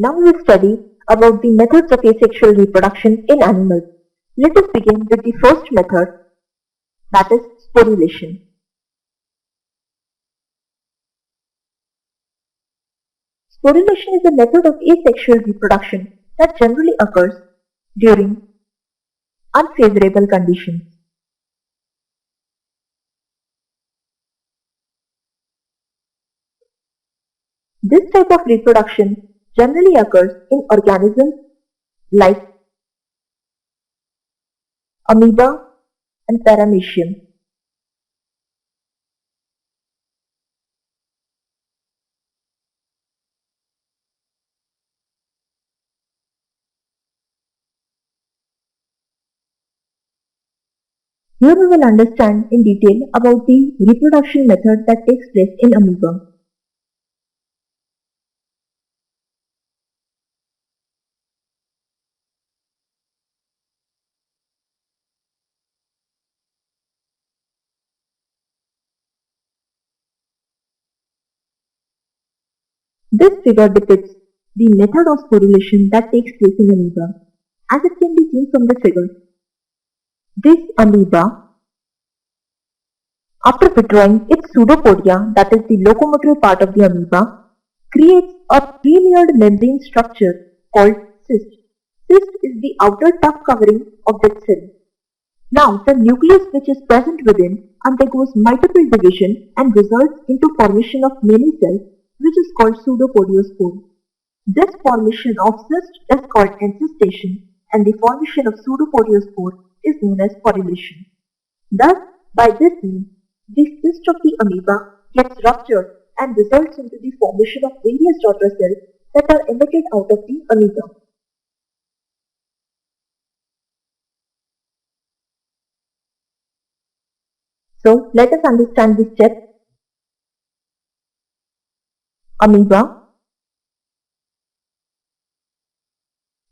Now we will study about the methods of asexual reproduction in animals. Let us begin with the first method, that is sporulation. Sporulation is a method of asexual reproduction that generally occurs during unfavorable conditions. This type of reproduction generally occurs in organisms like amoeba and paramecium. Here we will understand in detail about the reproduction method that takes place in amoeba. This figure depicts the method of sporulation that takes place in amoeba. As it can be seen from the figure, this amoeba, after withdrawing its pseudopodia, that is the locomotor part of the amoeba, creates a three-layered membrane structure called cyst. Cyst is the outer tough covering of that cell. Now, the nucleus which is present within undergoes multiple division and results into formation of many cells, which is called pseudopodiospore. This formation of cyst is called encystation, and the formation of pseudopodiospore is known as sporulation. Thus, by this means, the cyst of the amoeba gets ruptured and results into the formation of various daughter cells that are emitted out of the amoeba. So, let us understand the steps. Amoeba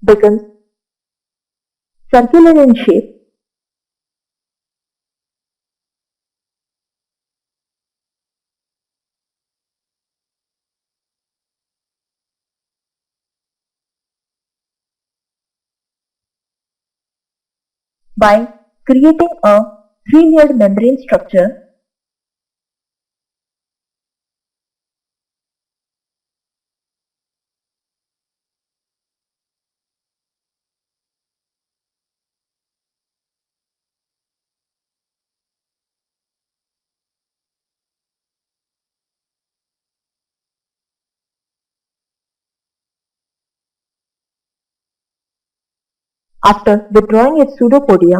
becomes circular in shape by creating a three-layered membrane structure after withdrawing its pseudopodia.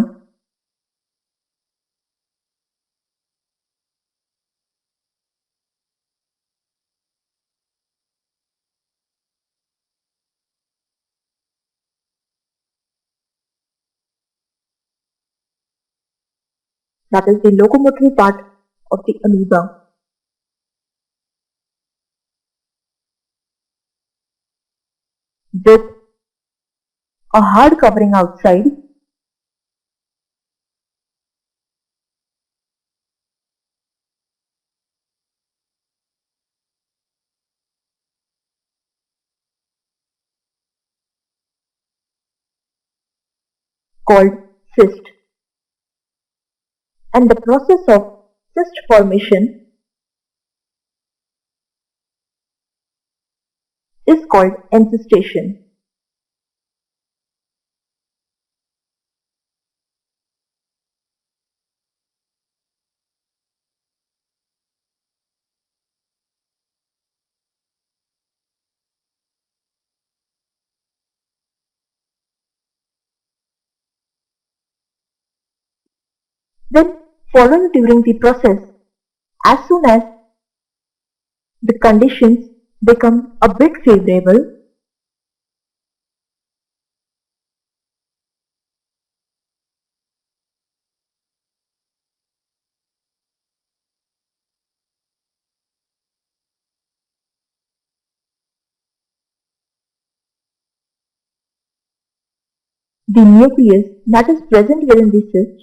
That is the locomotory part of the amoeba. With a hard covering outside called cyst, and the process of cyst formation is called encystation. Then, following during the process, as soon as the conditions become a bit favorable, the nucleus that is present within the cyst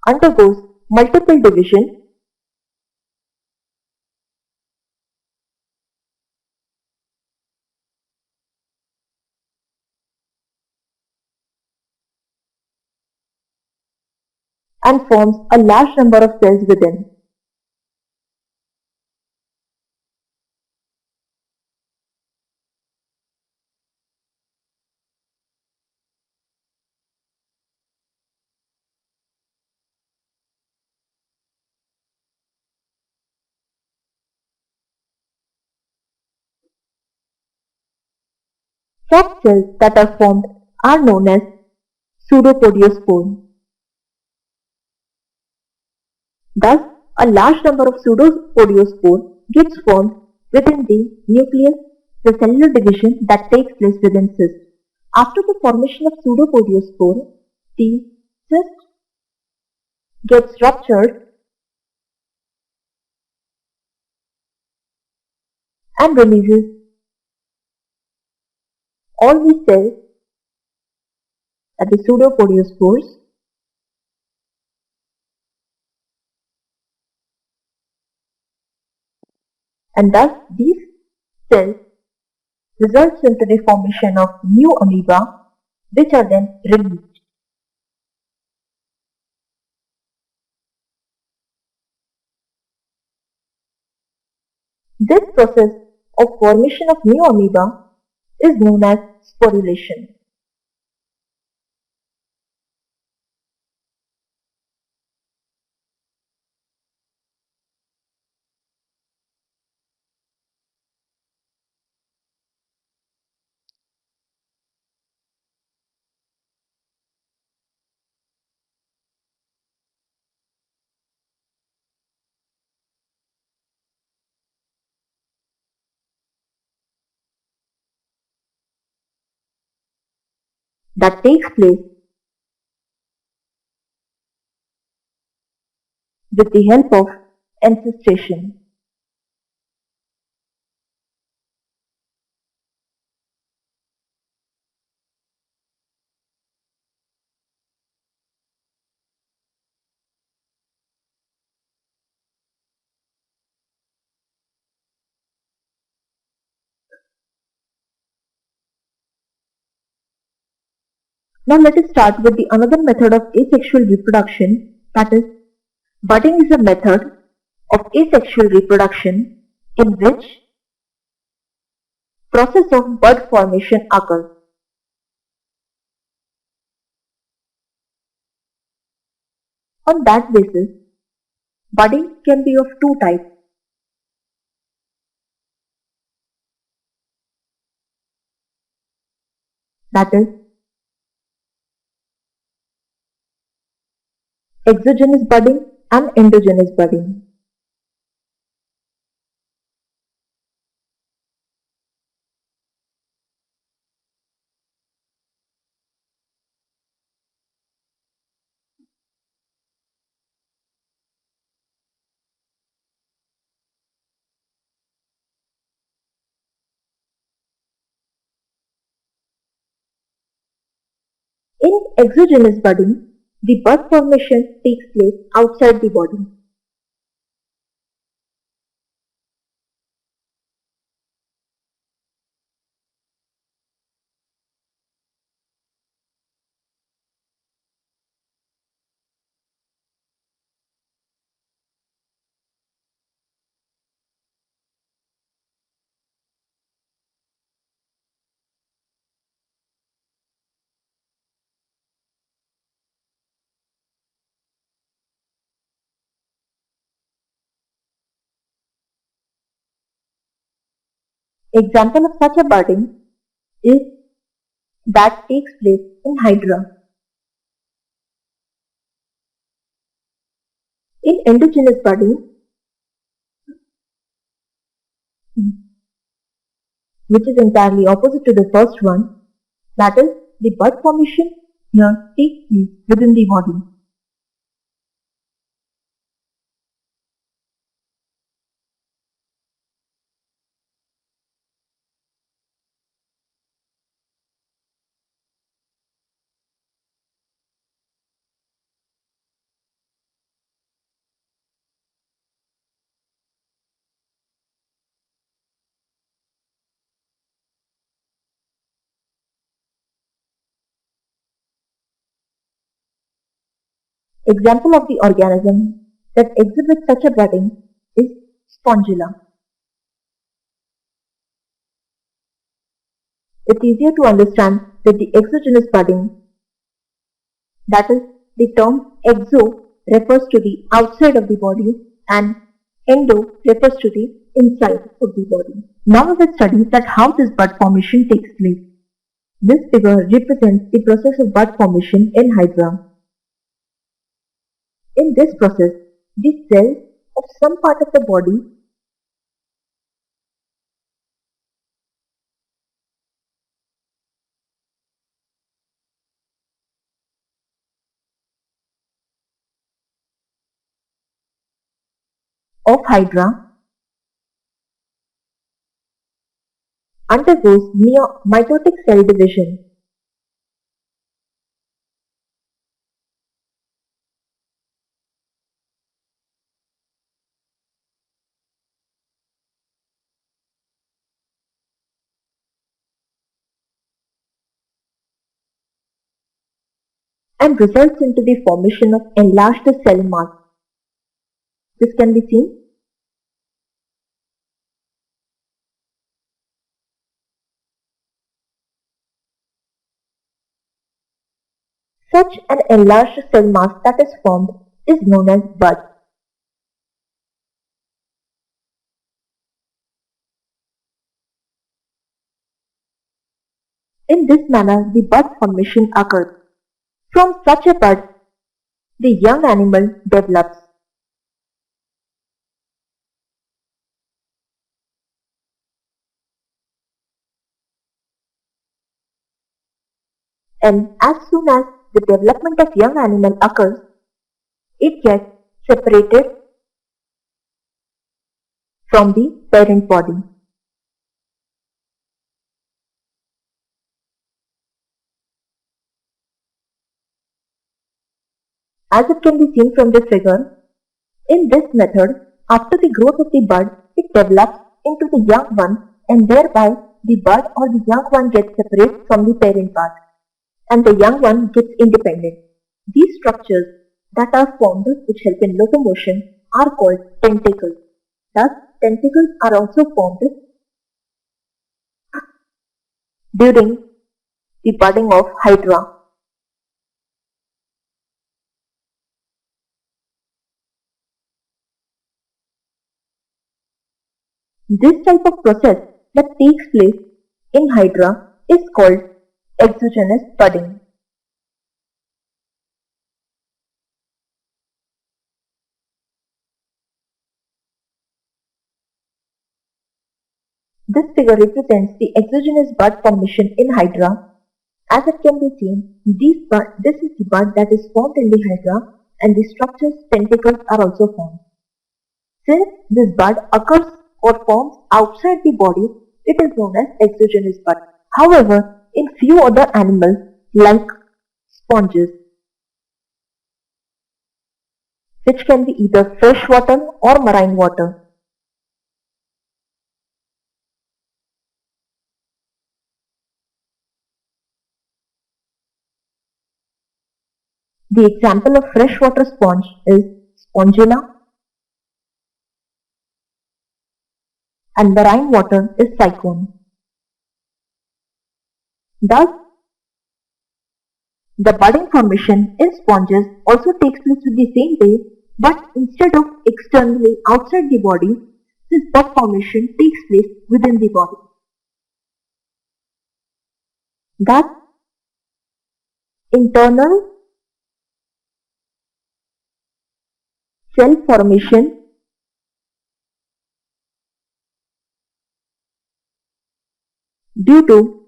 undergoes multiple division, and forms a large number of cells within. Such cells that are formed are known as pseudopodiospore. Thus, a large number of pseudopodiospore gets formed within the nucleus, the cellular division that takes place within cyst. After the formation of pseudopodiospore, the cyst gets ruptured and releases all the cells, that is pseudopodiospores, and thus these cells results into the formation of new amoeba, which are then released. This process of formation of new amoeba is known as sporulation. That takes place with the help of encystration. Now let us start with the another method of asexual reproduction, that is, budding is a method of asexual reproduction in which process of bud formation occurs. On that basis, budding can be of two types, that is, exogenous budding and endogenous budding. In exogenous budding, the bud formation takes place outside the body. Example of such a budding is that takes place in hydra. In endogenous budding, which is entirely opposite to the first one, that is, the bud formation here takes place within the body. Example of the organism that exhibits such a budding is Spongilla. It's easier to understand that the exogenous budding, that is, the term exo refers to the outside of the body and endo refers to the inside of the body. Now let's study that how this bud formation takes place. This figure represents the process of bud formation in Hydra. In this process, the cells of some part of the body of Hydra undergoes mitotic cell division. And results into the formation of enlarged cell mass. This can be seen. Such an enlarged cell mass that is formed is known as bud. In this manner, the bud formation occurs. From such a bud, the young animal develops. And as soon as the development of young animal occurs, it gets separated from the parent body. As it can be seen from this figure, in this method, after the growth of the bud, it develops into the young one and thereby the bud or the young one gets separate from the parent part and the young one gets independent. These structures that are formed which help in locomotion are called tentacles. Thus, tentacles are also formed during the budding of Hydra. This type of process that takes place in Hydra is called exogenous budding. This figure represents the exogenous bud formation in Hydra. As it can be seen, this is the bud that is formed in the Hydra and the structure's tentacles are also formed. Since this bud occurs or forms outside the body, it is known as exogenous bud. However, in few other animals like sponges, which can be either fresh water or marine water, the example of freshwater sponge is Spongilla and marine water is Cyclone. Thus, the budding formation in sponges also takes place with the same way, but instead of externally outside the body, this bud formation takes place within the body. Thus, internal cell formation due to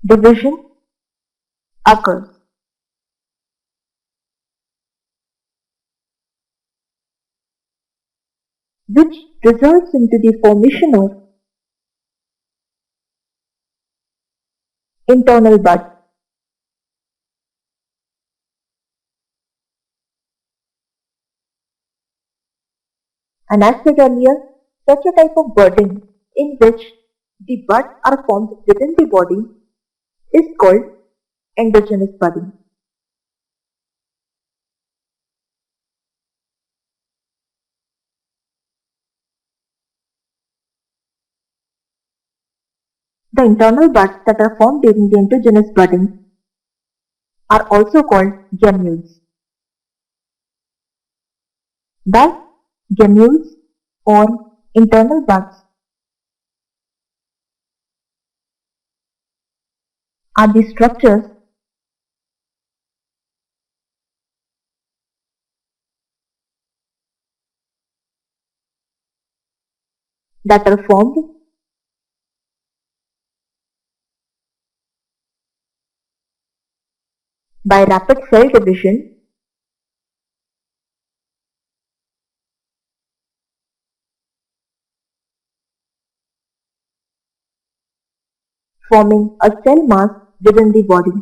division occurs. Which results into the formation of internal bud. And as said earlier, such a type of budding in which the buds are formed within the body is called endogenous budding. The internal buds that are formed during the endogenous budding are also called gemmules. Thus, gemmules or internal buds are the structures that are formed by rapid cell division forming a cell mass within the body.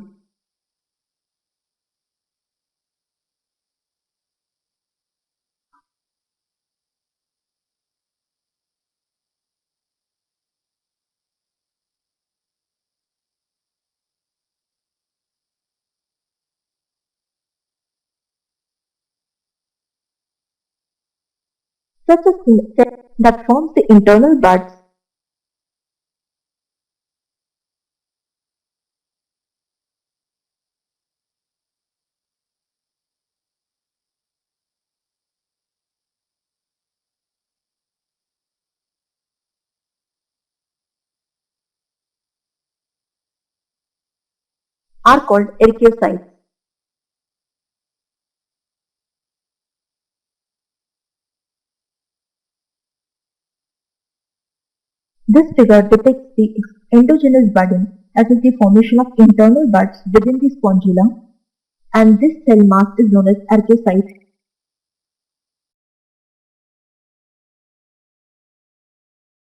Such a cell that forms the internal buds are called archaeocytes. This figure depicts the endogenous budding, that is the formation of internal buds within the spongilla, and this cell mass is known as archaeocyte.